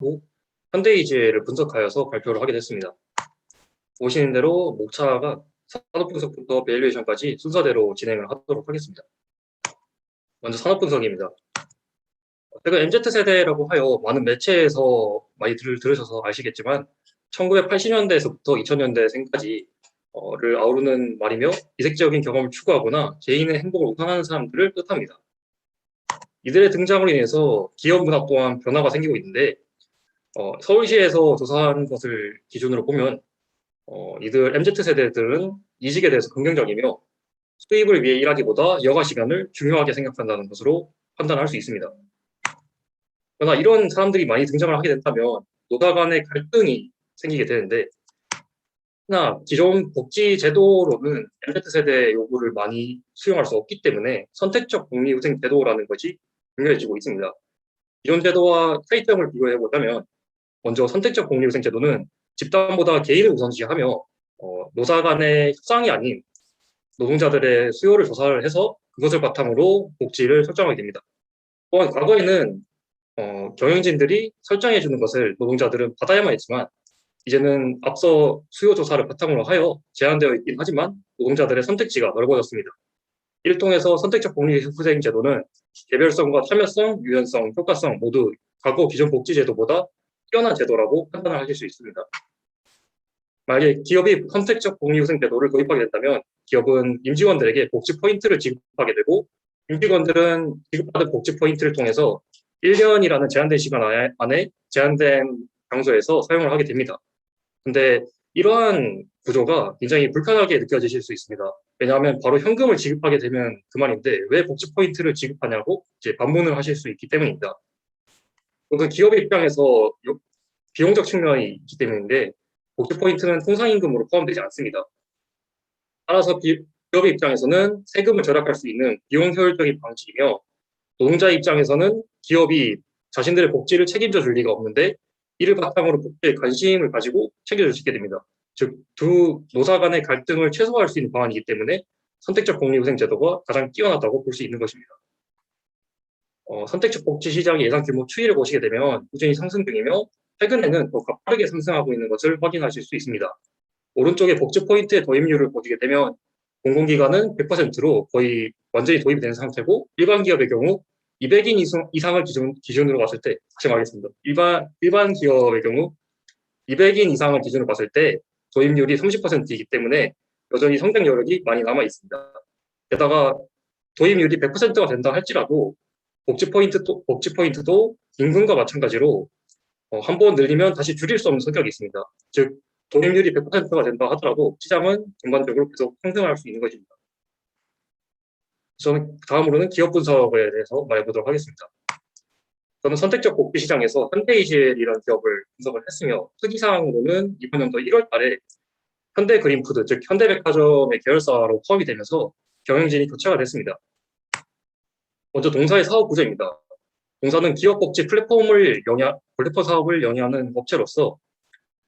하고 현대이지를 분석하여서 발표를 하게 됐습니다. 보시는 대로 목차가 산업 분석부터 밸류에이션까지 순서대로 진행을 하도록 하겠습니다. 먼저 산업 분석입니다. 제가 MZ세대라고 하여 많은 매체에서 많이 들으셔서 아시겠지만 1980년대에서부터 2000년대생까지 를 아우르는 말이며 이색적인 경험을 추구하거나 개인의 행복을 우상하는 사람들을 뜻합니다. 이들의 등장으로 인해서 기업 문화 또한 변화가 생기고 있는데 서울시에서 조사한 것을 기준으로 보면 이들 MZ세대들은 이직에 대해서 긍정적이며 수입을 위해 일하기보다 여가 시간을 중요하게 생각한다는 것으로 판단할 수 있습니다. 그러나 이런 사람들이 많이 등장을 하게 된다면 노사 간의 갈등이 생기게 되는데, 하나 기존 복지 제도로는 MZ세대 요구를 많이 수용할 수 없기 때문에 선택적 복리후생 제도라는 것이 중요해지고 있습니다. 기존 제도와 차이점을 비교해 보자면, 먼저 선택적 복리후생 제도는 집단보다 개인을 우선시하며 노사 간의 협상이 아닌 노동자들의 수요를 조사를 해서 그것을 바탕으로 복지를 설정하게 됩니다. 또한 과거에는 경영진들이 설정해주는 것을 노동자들은 받아야만 했지만, 이제는 앞서 수요 조사를 바탕으로 하여 제한되어 있긴 하지만 노동자들의 선택지가 넓어졌습니다. 이를 통해서 선택적 복리후생 제도는 개별성과 참여성, 유연성, 효과성 모두 과거 기존 복지 제도보다 뛰어난 제도라고 판단을 하실 수 있습니다. 만약에 기업이 선택적 복리후생 제도를 도입하게 된다면 기업은 임직원들에게 복지 포인트를 지급하게 되고, 임직원들은 지급받은 복지 포인트를 통해서 1년이라는 제한된 시간 안에 제한된 장소에서 사용을 하게 됩니다. 근데 이러한 구조가 굉장히 불편하게 느껴지실 수 있습니다. 왜냐하면 바로 현금을 지급하게 되면 그만인데 왜 복지 포인트를 지급하냐고 이제 반문을 하실 수 있기 때문입니다. 그 기업의 입장에서 비용적 측면이 있기 때문인데 복지 포인트는 통상임금으로 포함되지 않습니다. 따라서 기업의 입장에서는 세금을 절약할 수 있는 비용 효율적인 방식이며, 노동자의 입장에서는 기업이 자신들의 복지를 책임져 줄 리가 없는데 이를 바탕으로 복지에 관심을 가지고 챙겨줄 수 있게 됩니다. 즉, 두 노사 간의 갈등을 최소화할 수 있는 방안이기 때문에 선택적 복리후생 제도가 가장 뛰어나다고 볼 수 있는 것입니다. 선택적 복지 시장의 예상 규모 추이를 보시게 되면 꾸준히 상승 중이며 최근에는 더 가파르게 상승하고 있는 것을 확인하실 수 있습니다. 오른쪽에 복지 포인트의 도입률을 보시게 되면 공공기관은 100%로 거의 완전히 도입이 된 상태고, 일반 기업의 경우 200인 이상을 기준으로 봤을 때, 다시 말하겠습니다. 일반 기업의 경우 200인 이상을 기준으로 봤을 때 도입률이 30%이기 때문에 여전히 성장 여력이 많이 남아 있습니다. 게다가 도입률이 100%가 된다 할지라도 복지 포인트도 임금과 마찬가지로 한 번 늘리면 다시 줄일 수 없는 성격이 있습니다. 즉, 도입률이 100%가 된다 하더라도 시장은 전반적으로 계속 상승할 수 있는 것입니다. 저는 다음으로는 기업 분석에 대해서 말해보도록 하겠습니다. 저는 선택적 복지 시장에서 현대이실이라는 기업을 분석을 했으며, 특이사항으로는 이번 연도 1월 달에 현대그린푸드, 즉 현대백화점의 계열사로 포함이 되면서 경영진이 교체가 됐습니다. 먼저 동사의 사업 구조입니다. 동사는 기업 복지 플랫폼 사업을 영위하는 업체로서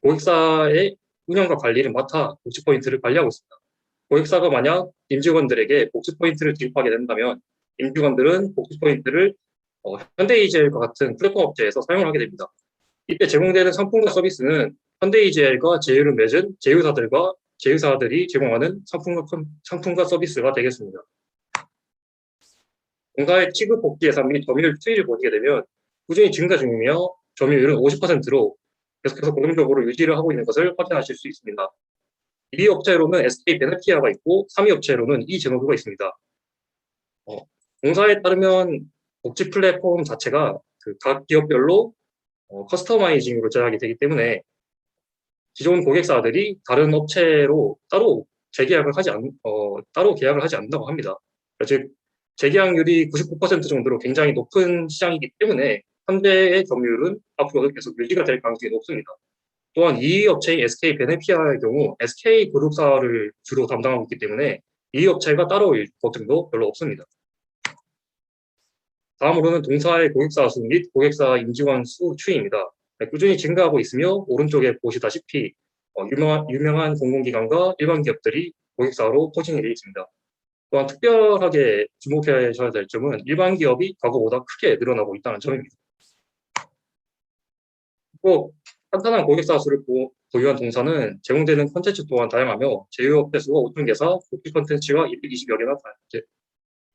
고객사의 운영과 관리를 맡아 복지 포인트를 관리하고 있습니다. 고객사가 만약 임직원들에게 복지 포인트를 지급하게 된다면 임직원들은 복지 포인트를 현대이젤과 같은 플랫폼 업체에서 사용을 하게 됩니다. 이때 제공되는 상품과 서비스는 현대이젤과 제휴를 맺은 제휴사들이 제공하는 상품과 서비스가 되겠습니다. 공사의 취급 복지 예산 및 점유율 추이를 보시게 되면 꾸준히 증가 중이며 점유율은 50%로 계속해서 고정적으로 유지를 하고 있는 것을 확인하실 수 있습니다. 2위 업체로는 SK 베네피아가 있고 3위 업체로는 이제노드가 있습니다. 공사에 따르면 복지 플랫폼 자체가 각 기업별로 커스터마이징으로 제작이 되기 때문에 기존 고객사들이 다른 업체로 따로 계약을 하지 않는다고 합니다. 즉, 재계약률이 99% 정도로 굉장히 높은 시장이기 때문에 현대의 점유율은 앞으로도 계속 유지가 될 가능성이 높습니다. 또한 2위 업체인 SK 베네피아의 경우 SK 그룹사를 주로 담당하고 있기 때문에 2위 업체가 따라올 걱정도 별로 없습니다. 다음으로는 동사의 고객사 수 및 고객사 임직원 수 추이입니다. 꾸준히 증가하고 있으며 오른쪽에 보시다시피 유명한 공공기관과 일반 기업들이 고객사로 포진이 되어 있습니다. 또한 특별하게 주목하셔야 될 점은 일반 기업이 과거보다 크게 늘어나고 있다는 점입니다. 꼭 탄탄한 고객사 수를 보유한 동사는 제공되는 콘텐츠 또한 다양하며 제휴업 횟수가 5천 개사, 복지 콘텐츠가 220여 개나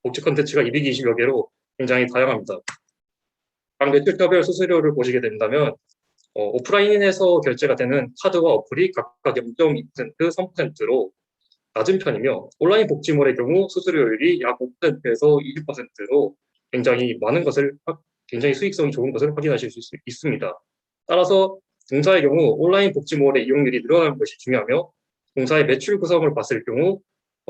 복지 콘텐츠가 220여 개로 굉장히 다양합니다. 각 매출처별 수수료를 보시게 된다면 오프라인에서 결제가 되는 카드와 어플이 각각 0.2%, 3%로 낮은 편이며 온라인 복지몰의 경우 수수료율이 약 5%에서 20%로 굉장히 수익성이 좋은 것을 확인하실 수 있습니다. 따라서 동사의 경우 온라인 복지몰의 이용률이 늘어나는 것이 중요하며 동사의 매출 구성을 봤을 경우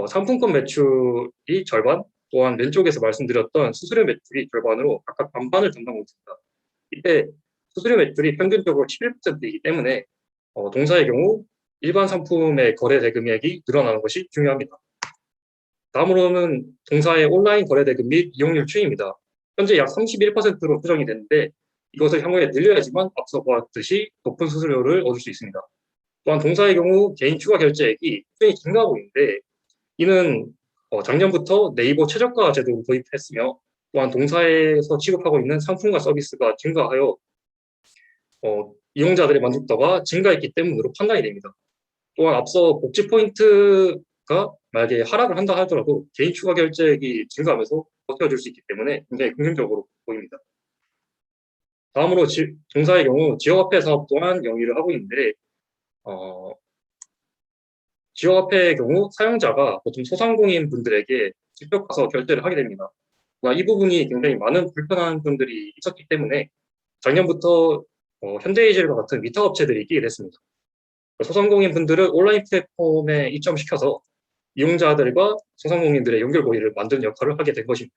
상품권 매출이 절반, 또한 왼쪽에서 말씀드렸던 수수료 매출이 절반으로 각각 반반을 담당하고 있습니다. 이때 수수료 매출이 평균적으로 11%이기 때문에 동사의 경우 일반 상품의 거래 대금액이 늘어나는 것이 중요합니다. 다음으로는 동사의 온라인 거래 대금 및 이용률 추이입니다. 현재 약 31%로 수정이 됐는데 이것을 향후에 늘려야지만 앞서 보았듯이 높은 수수료를 얻을 수 있습니다. 또한 동사의 경우 개인 추가 결제액이 꾸준히 증가하고 있는데 이는 작년부터 네이버 최저가 제도를 도입했으며 또한 동사에서 취급하고 있는 상품과 서비스가 증가하여 이용자들의 만족도가 증가했기 때문으로 판단이 됩니다. 또한 앞서 복지 포인트가 만약에 하락을 한다 하더라도 개인 추가 결제액이 증가하면서 버텨줄 수 있기 때문에 굉장히 긍정적으로 보입니다. 다음으로 동사의 경우 지역화폐 사업 또한 영위를 하고 있는데 지역화폐의 경우 사용자가 보통 소상공인 분들에게 직접 가서 결제를 하게 됩니다. 이 부분이 굉장히 많은 불편한 점들이 있었기 때문에 작년부터 현대이젤과 같은 위탁 업체들이 끼게 됐습니다. 소상공인 분들을 온라인 플랫폼에 입점시켜서 이용자들과 소상공인들의 연결고리를 만드는 역할을 하게 된 것입니다.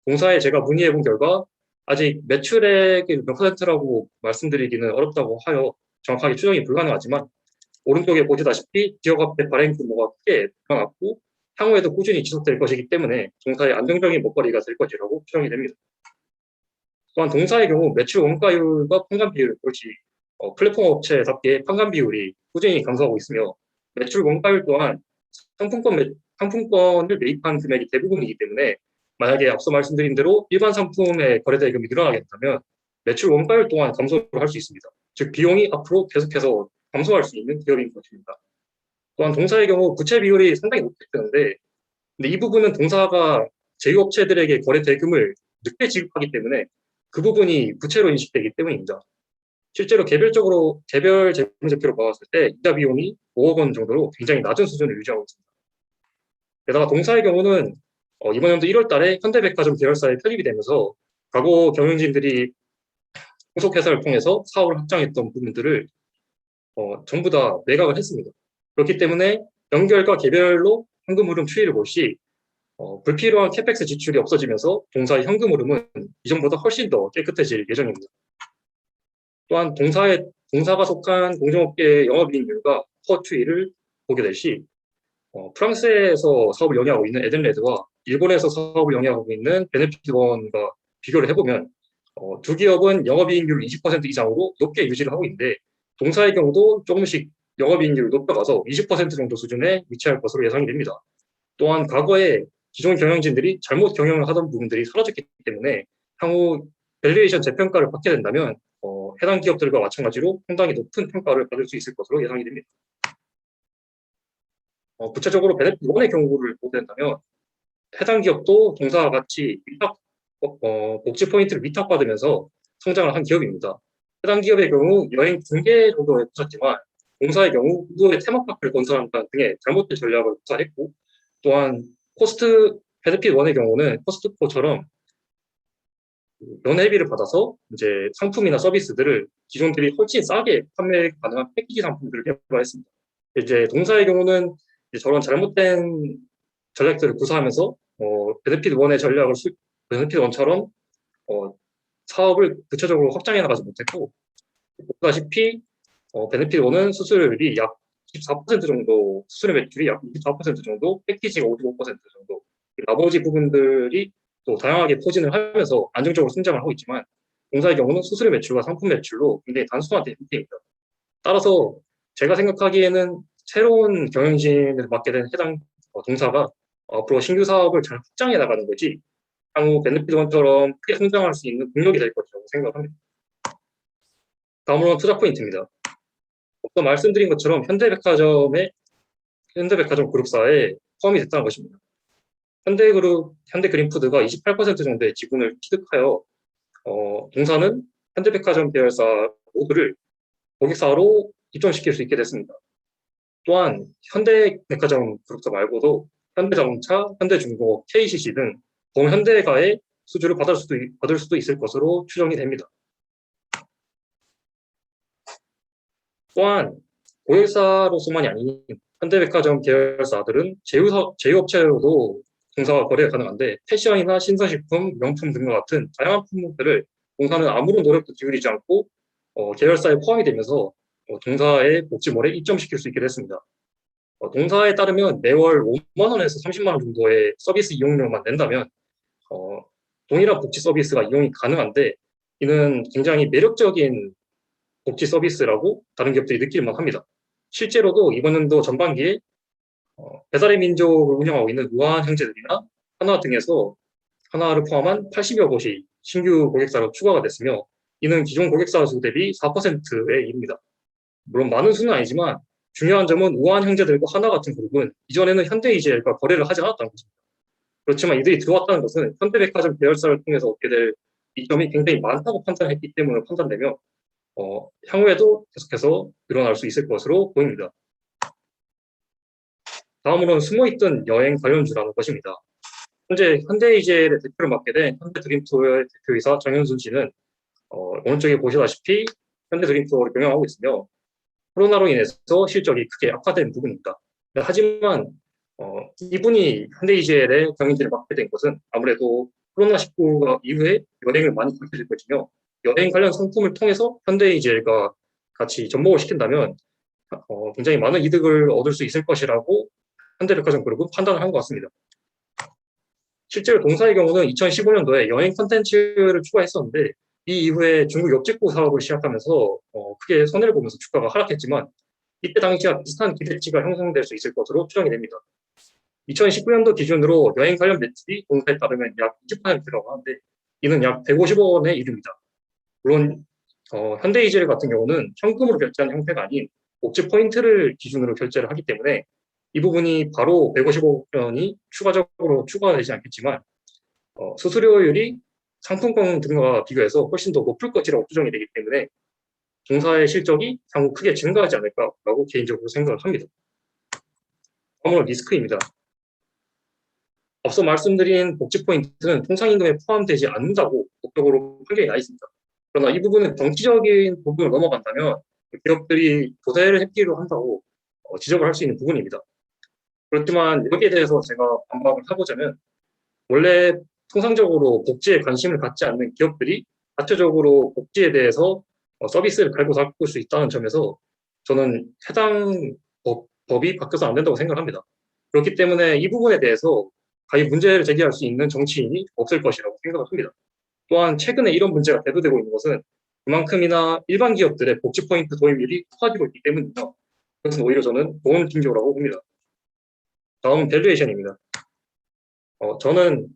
공사에 제가 문의해 본 결과 아직 매출액이 몇 %라고 말씀드리기는 어렵다고 하여 정확하게 추정이 불가능하지만 오른쪽에 보시다시피 지역화폐 발행 규모가 크게 늘어났고 향후에도 꾸준히 지속될 것이기 때문에 동사의 안정적인 먹거리가 될 것이라고 추정이 됩니다. 또한 동사의 경우 매출 원가율과 판관 비율, 그렇지 플랫폼 업체답게 판관 비율이 꾸준히 감소하고 있으며 매출 원가율 또한 상품권을 매입한 금액이 대부분이기 때문에 만약에 앞서 말씀드린 대로 일반 상품의 거래 대금이 늘어나게 된다면 매출 원가율 또한 감소를 할 수 있습니다. 즉 비용이 앞으로 계속해서 감소할 수 있는 기업인 것입니다. 또한 동사의 경우 부채 비율이 상당히 높기 때문에 근데 이 부분은 동사가 제휴업체들에게 거래 대금을 늦게 지급하기 때문에 그 부분이 부채로 인식되기 때문입니다. 실제로 개별 재무제표로 봤을 때 이자 비용이 5억 원 정도로 굉장히 낮은 수준을 유지하고 있습니다. 게다가 동사의 경우는 이번 연도 1월 달에 현대백화점 계열사에 편입이 되면서 과거 경영진들이 후속회사를 통해서 사업을 확장했던 부분들을 전부 다 매각을 했습니다. 그렇기 때문에 연결과 개별로 현금 흐름 추이를 볼 시 불필요한 캐펙스 지출이 없어지면서 동사의 현금 흐름은 이전보다 훨씬 더 깨끗해질 예정입니다. 또한 동사가 속한 공정업계의 영업이익률과 코어 추이를 보게 될 시 프랑스에서 사업을 영위하고 있는 에덴레드와 일본에서 사업을 영위하고 있는 베네핏원과 비교를 해보면 두 기업은 영업이익률을 20% 이상으로 높게 유지를 하고 있는데 동사의 경우도 조금씩 영업이익률을 높여가서 20% 정도 수준에 위치할 것으로 예상이 됩니다. 또한 과거에 기존 경영진들이 잘못 경영을 하던 부분들이 사라졌기 때문에 향후 밸류에이션 재평가를 받게 된다면 해당 기업들과 마찬가지로 상당히 높은 평가를 받을 수 있을 것으로 예상이 됩니다. 구체적으로 베네핏 1의 경우를 보게 된다면 해당 기업도 동사와 같이 복지 포인트를 위탁받으면서 성장을 한 기업입니다. 해당 기업의 경우 여행 중개 정도에 그쳤지만 공사의 경우 우도의 테마파크를 건설한다는 등의 잘못된 전략을 구사했고 또한 베네핏 1의 경우는 코스트코처럼 연회비를 받아서 이제 상품이나 서비스들을 기존들이 훨씬 싸게 판매 가능한 패키지 상품들을 개발했습니다. 이제 동사의 경우는 이제 저런 잘못된 전략들을 구사하면서 베네핏 1처럼 사업을 구체적으로 확장해 나가지 못했고 보다시피 베네핏 1은 수수료율이 약 24% 정도, 수수료 매출이 약 24% 정도, 패키지가 55% 정도, 나머지 부분들이 또 다양하게 포진을 하면서 안정적으로 성장을 하고 있지만 공사의 경우는 수수료 매출과 상품 매출로 굉장히 단순화된 형태입니다. 따라서 제가 생각하기에는 새로운 경영진을 맡게 된 해당 동사가 앞으로 신규 사업을 잘 확장해 나가는 거지 향후 베네핏 1처럼 크게 성장할 수 있는 동력이 될 것이라고 생각합니다. 다음으로는 투자 포인트입니다. 또 말씀드린 것처럼 현대백화점 그룹사에 포함이 됐다는 것입니다. 현대그린푸드가 28% 정도의 지분을 취득하여 동사는 현대백화점 계열사 모두를 고객사로 입점시킬 수 있게 됐습니다. 또한 현대백화점 그룹사 말고도 현대자동차, 현대중공업, KCC 등 동현대가의 수주를 받을 수도 있을 것으로 추정이 됩니다. 또한 고객사로서만이 아닌 현대백화점 계열사들은 제휴업체로도 공사와 거래가 가능한데 패션이나 신선식품, 명품 등과 같은 다양한 품목들을 동사는 아무런 노력도 기울이지 않고 계열사에 포함이 되면서 동사의 복지몰에 입점시킬 수 있게 됐습니다. 동사에 따르면 매월 5만 원에서 30만 원 정도의 서비스 이용료만 낸다면 동일한 복지 서비스가 이용이 가능한데 이는 굉장히 매력적인 복지 서비스라고 다른 기업들이 느낄 만합니다. 실제로도 이번 연도 전반기에 배달의 민족을 운영하고 있는 우한 형제들이나 하나 등에서 하나를 포함한 80여 곳이 신규 고객사로 추가가 됐으며 이는 기존 고객사 수 대비 4%에 이릅니다. 물론 많은 수는 아니지만 중요한 점은 우한 형제들과 하나 같은 그룹은 이전에는 현대이젤과 거래를 하지 않았다는 것입니다. 그렇지만 이들이 들어왔다는 것은 현대백화점 계열사를 통해서 얻게 될 이점이 굉장히 많다고 판단했기 때문에 판단되며 향후에도 계속해서 늘어날 수 있을 것으로 보입니다. 다음으로는 숨어있던 여행 관련주라는 것입니다. 현재 현대이젤의 대표를 맡게 된 현대드림투어의 대표이사 정현순 씨는 오른쪽에 보시다시피 현대드림투어를 경영하고 있으며 코로나로 인해서 실적이 크게 악화된 부분입니다. 하지만 이분이 현대이젤의 경영진을 맡게 된 것은 아무래도 코로나19 이후에 여행을 많이 하게 될 것이며 여행 관련 상품을 통해서 현대이젤과 같이 접목을 시킨다면 굉장히 많은 이득을 얻을 수 있을 것이라고 현대백화점 그룹은 판단을 한 것 같습니다. 실제로 동사의 경우는 2015년도에 여행 콘텐츠를 추가했었는데 이 이후에 중국 역직구 사업을 시작하면서 크게 손해를 보면서 주가가 하락했지만 이때 당시와 비슷한 기대치가 형성될 수 있을 것으로 추정이 됩니다. 2019년도 기준으로 여행 관련 매출이 동사에 따르면 약 20%라고 하는데 이는 약 150억 원에 이릅니다. 물론 현대이젤 같은 경우는 현금으로 결제하는 형태가 아닌 복지 포인트를 기준으로 결제를 하기 때문에 이 부분이 바로 150억 원이 추가적으로 추가되지 않겠지만 수수료율이 상품권 등과 비교해서 훨씬 더 높을 것이라고 추정이 되기 때문에 동사의 실적이 향후 크게 증가하지 않을까라고 개인적으로 생각을 합니다. 다음으로 리스크입니다. 앞서 말씀드린 복지 포인트는 통상임금에 포함되지 않는다고 법적으로 판결이 나 있습니다. 그러나 이 부분은 정치적인 부분을 넘어간다면 기업들이 조세를 획기로 한다고 지적을 할 수 있는 부분입니다. 그렇지만 여기에 대해서 제가 반박을 해보자면 원래 통상적으로 복지에 관심을 갖지 않는 기업들이 자체적으로 복지에 대해서 서비스를 갈고 닦을 수 있다는 점에서 저는 해당 법이 바뀌어서 안 된다고 생각합니다. 그렇기 때문에 이 부분에 대해서 가히 문제를 제기할 수 있는 정치인이 없을 것이라고 생각을 합니다. 또한 최근에 이런 문제가 대두되고 있는 것은 그만큼이나 일반 기업들의 복지 포인트 도입률이 높아지고 있기 때문이죠. 그것은 오히려 저는 좋은 징조라고 봅니다. 다음은 밸류에이션입니다. 저는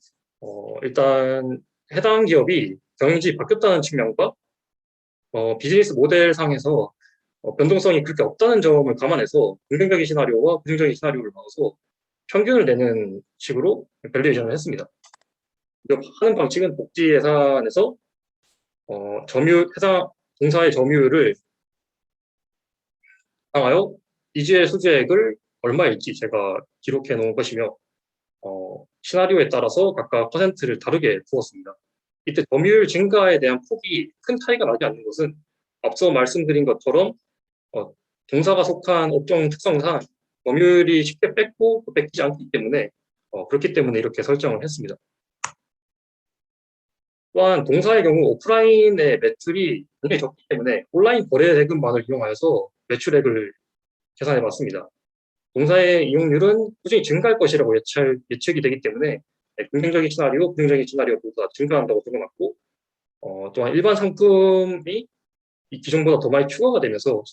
일단 해당 기업이 경영진이 바뀌었다는 측면과 비즈니스 모델상에서 변동성이 그렇게 없다는 점을 감안해서 긍정적인 시나리오와 부정적인 시나리오를 나눠서 평균을 내는 식으로 밸류에이션을 했습니다. 하는 방식은 복지 예산에서 해당 동사의 점유율을 향하여 이주의 수주액을 얼마일지 제가 기록해 놓은 것이며 시나리오에 따라서 각각 퍼센트를 다르게 두었습니다. 이때 점유율 증가에 대한 폭이 큰 차이가 나지 않는 것은 앞서 말씀드린 것처럼 동사가 속한 업종 특성상 점유율이 쉽게 뺏고 뺏기지 않기 때문에 그렇기 때문에 이렇게 설정을 했습니다. 또한 동사의 경우 오프라인의 매출이 굉장히 적기 때문에 온라인 거래 대금만을 이용하여서 매출액을 계산해 봤습니다. 동사의 이용률은 꾸준히 증가할 것이라고 예측이 되기 때문에 긍정적인 시나리오, 부정적인 시나리오 모두 다 증가한다고 적어놨고 또한 일반 상품이 이 기존보다 더 많이 추가가 되면서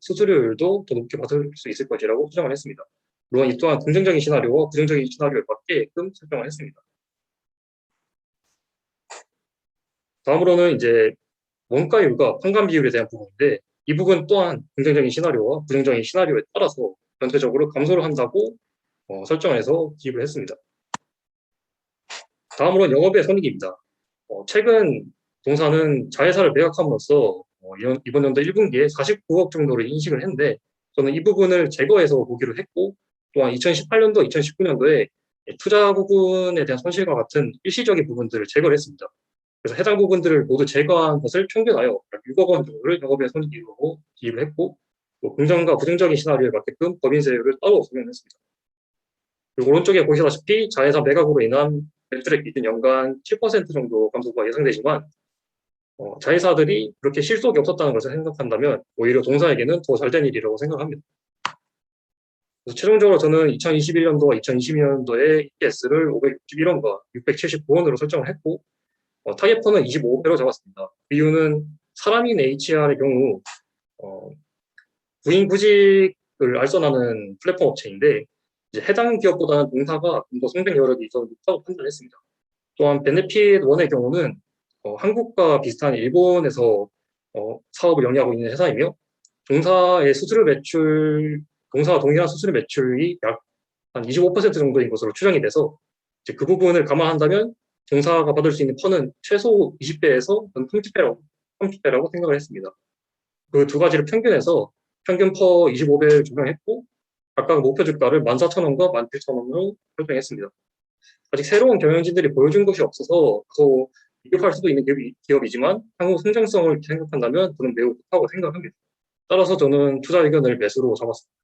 수수료율도 더 높게 받을 수 있을 것이라고 추정을 했습니다. 물론 이 또한 긍정적인 시나리오와 부정적인 시나리오에 맞게끔 설정을 했습니다. 다음으로는 이제 원가율과 판관 비율에 대한 부분인데 이 부분 또한 긍정적인 시나리오와 부정적인 시나리오에 따라서 전체적으로 감소를 한다고 설정해서 기입을 했습니다. 다음으로는 영업외 손익입니다. 최근 동사는 자회사를 매각함으로써 이번 연도 1분기에 49억 정도를 인식을 했는데 저는 이 부분을 제거해서 보기로 했고 또한 2018년도, 2019년도에 투자 부분에 대한 손실과 같은 일시적인 부분들을 제거를 했습니다. 그래서 해당 부분들을 모두 제거한 것을 평균하여 6억 원 정도를 영업외 손익으로 기입을 했고 또 긍정과 부정적인 시나리오에 맞게끔 법인세율을 따로 적용했습니다. 그리고 오른쪽에 보시다시피 자회사 매각으로 인한 매출액 기준 연간 7% 정도 감소가 예상되지만 자회사들이 그렇게 실속이 없었다는 것을 생각한다면 오히려 동사에게는 더 잘된 일이라고 생각합니다. 그래서 최종적으로 저는 2021년도와 2022년도에 EPS를 561원과 679원으로 설정을 했고 타겟폰은 25배로 잡았습니다. 그 이유는 사람인 HR의 경우 구인구직을 알선하는 플랫폼 업체인데 이제 해당 기업보다는 동사가 좀 더 성장 여력이 더 높다고 판단했습니다. 또한 베네핏 원의 경우는 한국과 비슷한 일본에서 사업을 영위하고 있는 회사이며 동사의 수수료 매출, 동사와 동일한 수수료 매출이 약 한 25% 정도인 것으로 추정이 돼서 이제 그 부분을 감안한다면 동사가 받을 수 있는 펀은 최소 20배에서 30배라고 생각을 했습니다. 그 두 가지를 평균해서 평균 퍼 25배를 적용했고 각각 목표 주가를 14,000원과 17,000원으로 설정했습니다. 아직 새로운 경영진들이 보여준 것이 없어서 더 비교할 수도 있는 기업이지만 향후 성장성을 생각한다면 저는 매우 좋다고 생각합니다. 따라서 저는 투자 의견을 매수로 잡았습니다.